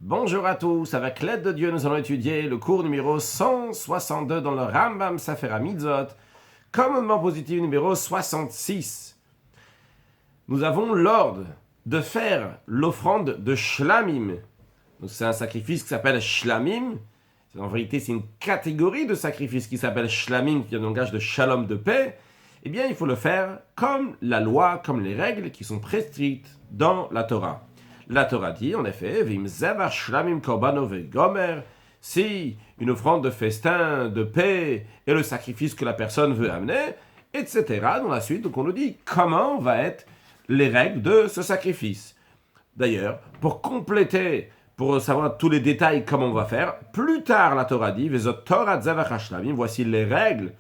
Bonjour à tous, avec l'aide de Dieu, nous allons étudier le cours numéro 162 dans le Rambam Sefer HaMitzvot, commandement positif numéro 66. Nous avons l'ordre de faire l'offrande de Shlamim. Donc c'est un sacrifice qui s'appelle Shlamim. En vérité, c'est une catégorie de sacrifice qui s'appelle Shlamim, qui est un langage de Shalom, de paix. Eh bien, il faut le faire comme la loi, comme les règles qui sont prescrites dans la Torah. La Torah dit, en effet, Vim zevach shlamim korbano vegomer, si une offrande de festin, de paix, est le sacrifice que la personne veut amener, etc. Dans la suite, donc on nous dit comment vont être les règles de ce sacrifice. D'ailleurs, pour compléter, pour savoir tous les détails comment on va faire, plus tard la Torah dit, Vezot Torah zevach shlamim, voici les règles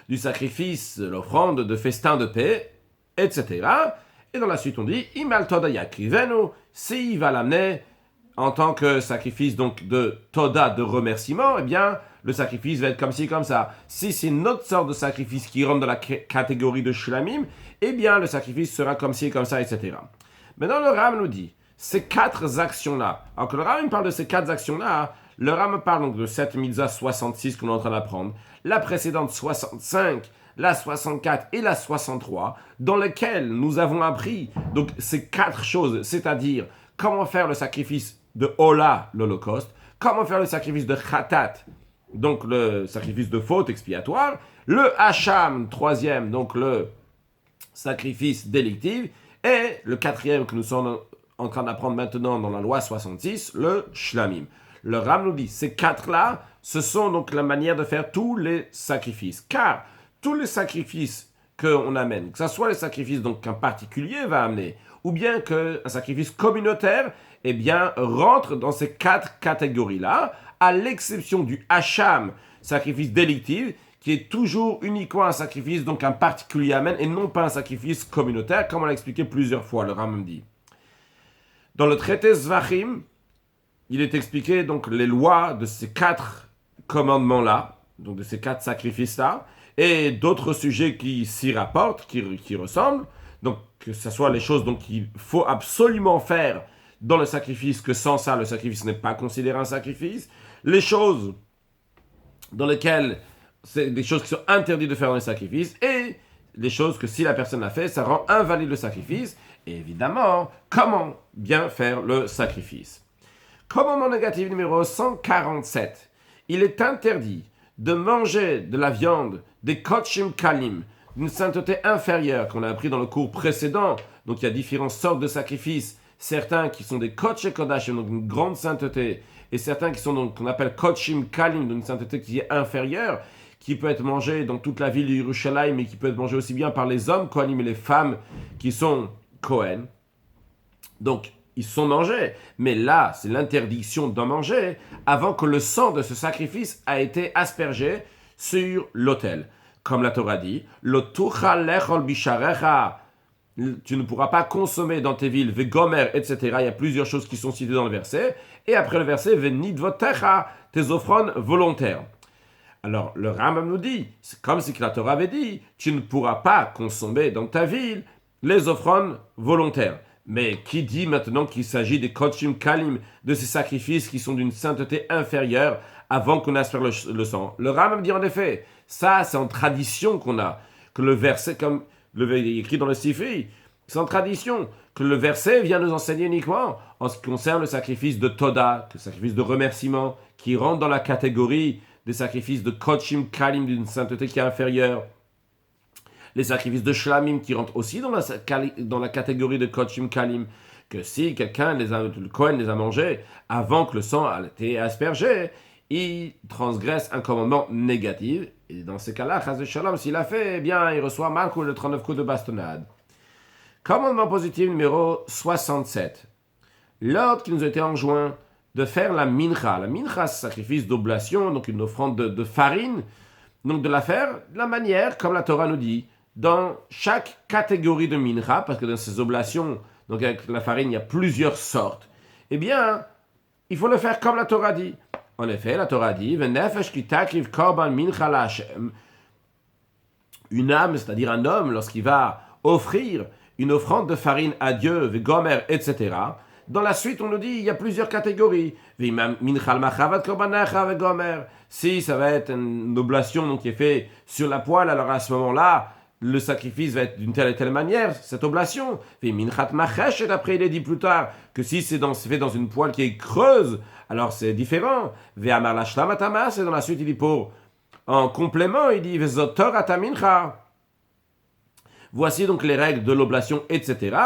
du sacrifice, l'offrande de festin, de paix, etc. Et dans la suite, on dit Imal Toda Yakrivenu, s'il va l'amener en tant que sacrifice donc de Toda, de remerciement, eh bien, le sacrifice va être comme ci, comme ça. Si c'est une autre sorte de sacrifice qui rentre dans la catégorie de Shlamim, eh bien, le sacrifice sera comme ci, comme ça, etc. Maintenant, le Ram nous dit ces quatre actions-là. Alors que le Ram parle de ces quatre actions-là, le Ram parle donc de cette mitzvah 66 qu'on est en train d'apprendre, la précédente 65, la 64 et la 63, dans lesquelles nous avons appris donc ces quatre choses, c'est-à-dire comment faire le sacrifice de Ola, l'Holocauste, comment faire le sacrifice de Khatat, donc le sacrifice de faute expiatoire, le Hacham, troisième, donc le sacrifice délictif, et le quatrième que nous sommes en train d'apprendre maintenant dans la loi 66, le Shlamim. Le Ram nous dit, ces quatre-là, ce sont donc la manière de faire tous les sacrifices, car tous les sacrifices qu'on amène, que ce soit les sacrifices donc qu'un particulier va amener, ou bien qu'un sacrifice communautaire, eh bien, rentre dans ces quatre catégories-là, à l'exception du Hacham, sacrifice délictif, qui est toujours uniquement un sacrifice donc un particulier amène, et non pas un sacrifice communautaire, comme on l'a expliqué plusieurs fois, le Rambam dit. Dans le traité Zvachim, il est expliqué donc les lois de ces quatre commandements-là, donc de ces quatre sacrifices-là, et d'autres sujets qui s'y rapportent, qui ressemblent. Donc, que ce soit les choses qu'il faut absolument faire dans le sacrifice, que sans ça, le sacrifice n'est pas considéré un sacrifice. Les choses dans lesquelles c'est des choses qui sont interdites de faire dans les sacrifices, et les choses que si la personne l'a fait, ça rend invalide le sacrifice. Et évidemment, comment bien faire le sacrifice. Commandement négatif numéro 147. Il est interdit de manger de la viande des kochim kalim, d'une sainteté inférieure qu'on a appris dans le cours précédent. Donc il y a différentes sortes de sacrifices. Certains qui sont des koche kodashim, donc une grande sainteté, et certains qui sont donc qu'on appelle kochim kalim, d'une sainteté qui est inférieure, qui peut être mangé dans toute la ville de Yerushalayim, mais qui peut être mangé aussi bien par les hommes kohanim et les femmes qui sont Kohen. Donc ils sont mangés, mais là, c'est l'interdiction d'en manger avant que le sang de ce sacrifice a été aspergé sur l'autel. Comme la Torah dit, tu ne pourras pas consommer dans tes villes, vegomer, etc. Il y a plusieurs choses qui sont citées dans le verset. Et après le verset, venidvotecha, tes offrandes volontaires. Alors, le Rambam nous dit, c'est comme si la Torah avait dit, tu ne pourras pas consommer dans ta ville les offrandes volontaires. Mais qui dit maintenant qu'il s'agit des kochim kalim, de ces sacrifices qui sont d'une sainteté inférieure avant qu'on asperge le sang? Le Rambam dit en effet, ça c'est en tradition qu'on a, que le verset, comme il est écrit dans le Sifri, c'est en tradition, que le verset vient nous enseigner uniquement en ce qui concerne le sacrifice de Toda, le sacrifice de remerciement, qui rentre dans la catégorie des sacrifices de kochim kalim d'une sainteté qui est inférieure. Les sacrifices de Shlamim qui rentrent aussi dans la catégorie de Kochim Kalim, que si quelqu'un, le Kohen les a mangés avant que le sang ait été aspergé, il transgresse un commandement négatif. Et dans ces cas-là, Chas de Shalom, s'il a fait, eh bien, il reçoit Malkou de 39 coups de bastonnade. Commandement positif numéro 67. L'ordre qui nous a été enjoint de faire la mincha. La mincha, c'est un sacrifice d'oblation, donc une offrande de farine, donc de la faire de la manière comme la Torah nous dit, dans chaque catégorie de mincha, parce que dans ces oblations, donc avec la farine, il y a plusieurs sortes, eh bien, il faut le faire comme la Torah dit. En effet, la Torah dit, V'nefesh ki takriv korban mincha la'Hashem. Une âme, c'est-à-dire un homme, lorsqu'il va offrir une offrande de farine à Dieu, vegomer, etc., Dans la suite, on nous dit il y a plusieurs catégories. Si ça va être une oblation donc, qui est faite sur la poêle, alors à ce moment-là, le sacrifice va être d'une telle et telle manière, cette oblation. Et après, il est dit plus tard que si c'est fait dans une poêle qui est creuse, alors c'est différent. Et dans la suite, il dit en complément, il dit voici donc les règles de l'oblation, etc.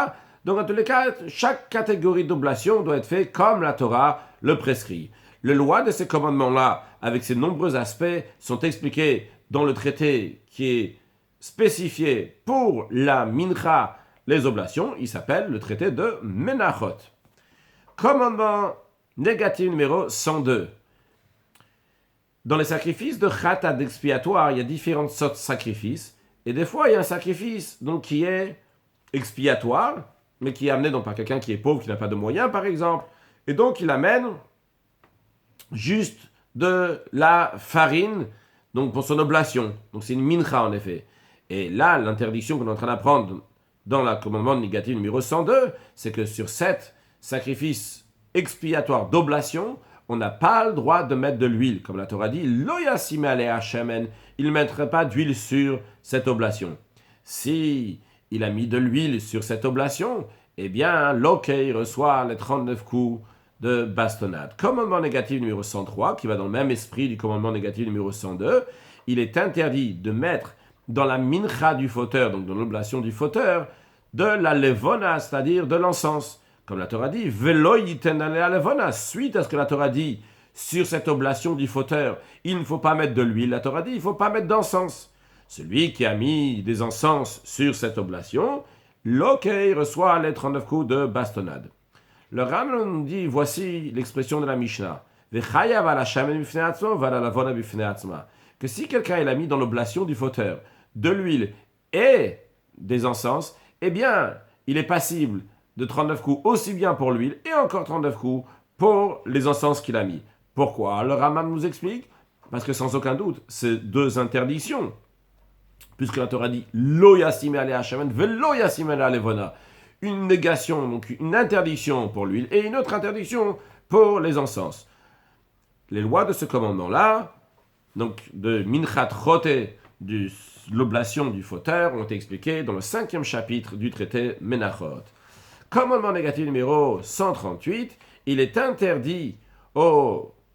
Donc, en tous les cas, chaque catégorie d'oblation doit être faite comme la Torah le prescrit. Les lois de ces commandements-là, avec ces nombreux aspects, sont expliqués dans le traité qui est spécifié pour la mincha, les oblations. Il s'appelle le traité de Menachot. Commandement négatif numéro 102. Dans les sacrifices de khatat expiatoire, il y a différentes sortes de sacrifices. Et des fois, il y a un sacrifice donc, qui est expiatoire, mais qui est amené donc, par quelqu'un qui est pauvre, qui n'a pas de moyens, par exemple. Et donc, il amène juste de la farine donc pour son oblation. Donc, c'est une mincha, en effet. Et là, l'interdiction qu'on est en train d'apprendre dans le commandement négatif numéro 102, c'est que sur 7 sacrifices expiatoires d'oblation, on n'a pas le droit de mettre de l'huile. Comme la Torah dit, Lo yasim alea shemen, il ne mettrait pas d'huile sur cette oblation. Si il a mis de l'huile sur cette oblation, eh bien, l'okei reçoit les 39 coups de bastonnade. Commandement négatif numéro 103, qui va dans le même esprit du commandement négatif numéro 102, il est interdit de mettre dans la mincha du fauteur, donc dans l'oblation du fauteur, de la levona, c'est-à-dire de l'encens. Comme la Torah dit, velo yiten alea levona, suite à ce que la Torah dit sur cette oblation du fauteur, il ne faut pas mettre de l'huile. La Torah dit, il ne faut pas mettre d'encens. Celui qui a mis des encens sur cette oblation, l'okei reçoit les 39 coups de bastonnade. Le Rambam nous dit, voici l'expression de la Mishnah. Que si quelqu'un il a mis dans l'oblation du fauteur de l'huile et des encens, eh bien, il est passible de 39 coups aussi bien pour l'huile et encore 39 coups pour les encens qu'il a mis. Pourquoi? Le Rambam nous explique, parce que sans aucun doute, c'est deux interdictions. Puisque la Torah dit Lo yasim alea shemen velo yasim alea levona. Une négation, donc une interdiction pour l'huile et une autre interdiction pour les encens. Les lois de ce commandement-là, donc de Minchat Chote, de l'oblation du fauteur, ont été expliquées dans le 5e chapitre du traité Menachot. Commandement négatif numéro 138, il est interdit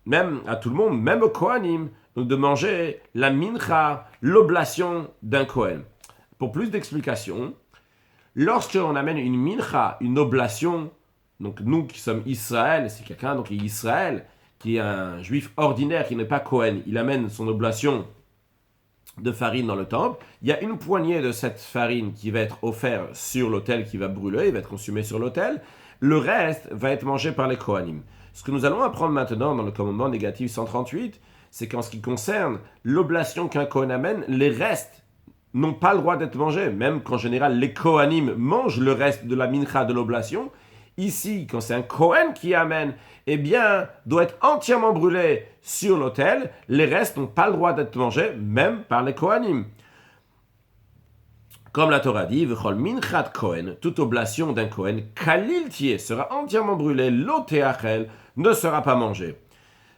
même à tout le monde, même aux Kohanim, donc de manger la mincha, l'oblation d'un Kohen. Pour plus d'explications, lorsqu'on amène une mincha, une oblation, donc nous qui sommes Israël, c'est quelqu'un donc qui est Israël, qui est un juif ordinaire, qui n'est pas Kohen, il amène son oblation de farine dans le temple, il y a une poignée de cette farine qui va être offerte sur l'autel, qui va brûler, il va être consumé sur l'autel, le reste va être mangé par les Kohanim. Ce que nous allons apprendre maintenant dans le commandement négatif 138, c'est qu'en ce qui concerne l'oblation qu'un Kohen amène, les restes n'ont pas le droit d'être mangés, même qu'en général les Kohanim mangent le reste de la mincha de l'oblation. Ici, quand c'est un Kohen qui amène, eh bien, doit être entièrement brûlé sur l'autel. Les restes n'ont pas le droit d'être mangés, même par les Kohanim. Comme la Torah dit, V'chol minchat Kohen, toute oblation d'un Kohen, kalil tié, sera entièrement brûlée, l'otéachel ne sera pas mangée.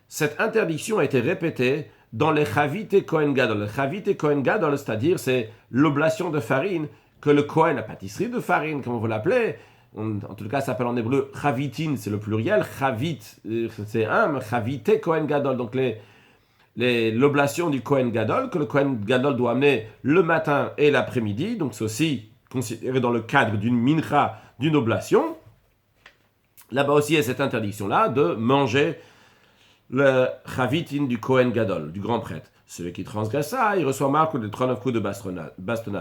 Cette interdiction a été répétée dans les Chavite Kohen Gadol. Le Chavite Kohen Gadol, c'est-à-dire c'est l'oblation de farine que le Kohen, la pâtisserie de farine, comme on veut l'appeler, en tout cas ça s'appelle en hébreu Chavitin, c'est le pluriel, Chavit, c'est un, Chavite Kohen Gadol, donc l'oblation du Kohen Gadol, que le Kohen Gadol doit amener le matin et l'après-midi, donc c'est aussi considéré dans le cadre d'une mincha, d'une oblation. Là-bas aussi il y a cette interdiction-là de manger le chavitin du Kohen Gadol, du grand prêtre. Celui qui transgresse ça, il reçoit marque de 39 coups de bastonnade.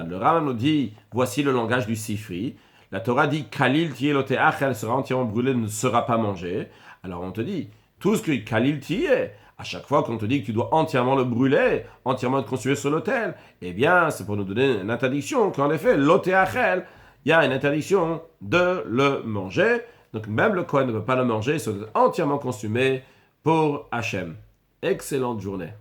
Le Rambam nous dit, voici le langage du Sifri. La Torah dit, Kalil tiye loteach, elle sera entièrement brûlée, ne sera pas mangée. Alors on te dit, tout ce que Kalil tiye, à chaque fois qu'on te dit que tu dois entièrement le brûler, entièrement le consommer sur l'autel, eh bien, c'est pour nous donner une interdiction qu'en effet, loteach, il y a une interdiction de le manger. Donc même le Kohen ne peut pas le manger, il doit être entièrement consumé pour Hachem. Excellente journée.